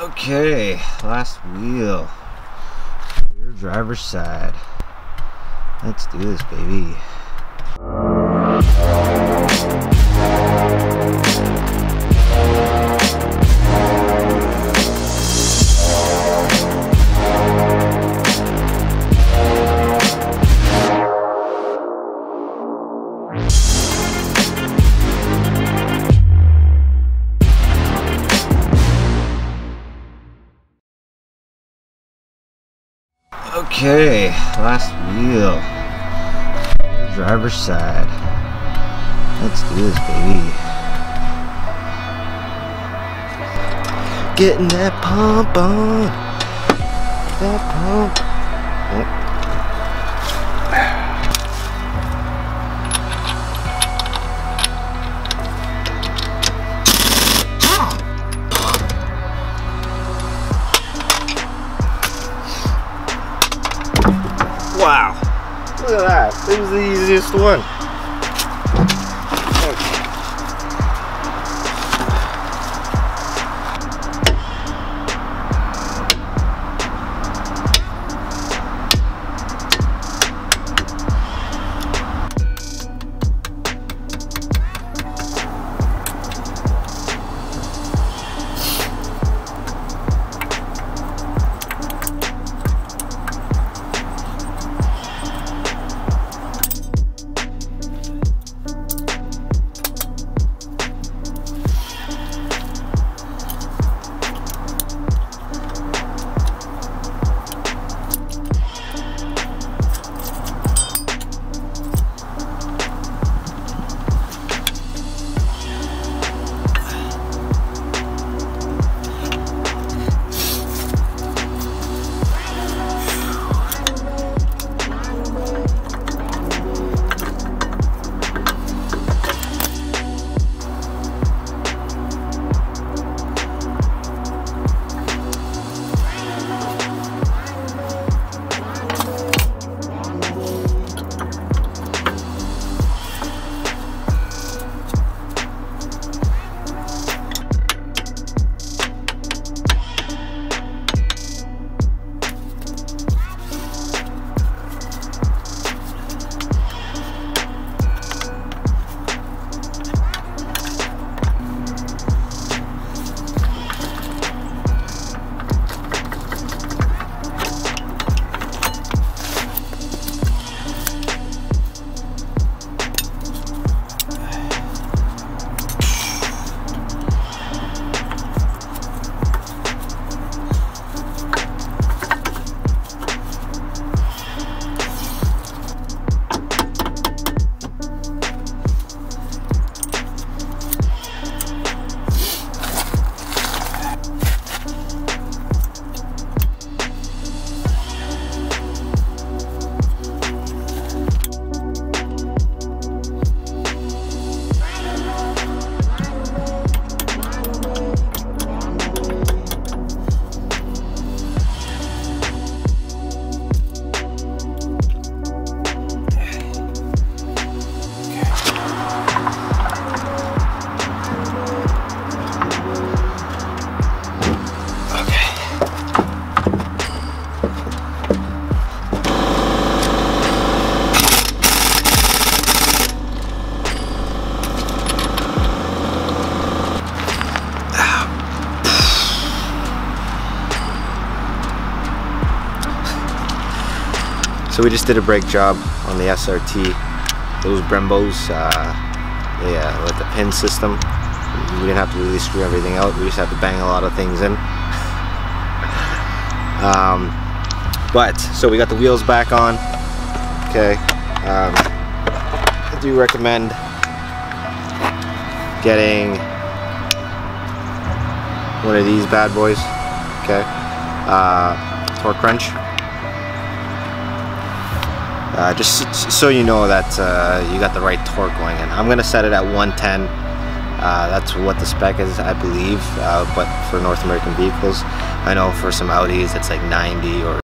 Okay, last wheel. Rear driver's side. Let's do this, baby. Okay, last wheel. Rear driver's side. Let's do this, baby. Getting that pump on. That pump. Oh. Wow, look at that. It was the easiest one. So we just did a brake job on the SRT. Those Brembos, yeah, with the pin system. We didn't have to really screw everything out. We just had to bang a lot of things in. So we got the wheels back on. Okay. I do recommend getting one of these bad boys. Okay. Torque wrench. Just so you know that you got the right torque going in. I'm gonna set it at 110. That's what the spec is, I believe, but for North American vehicles. I know for some Audis it's like 90 or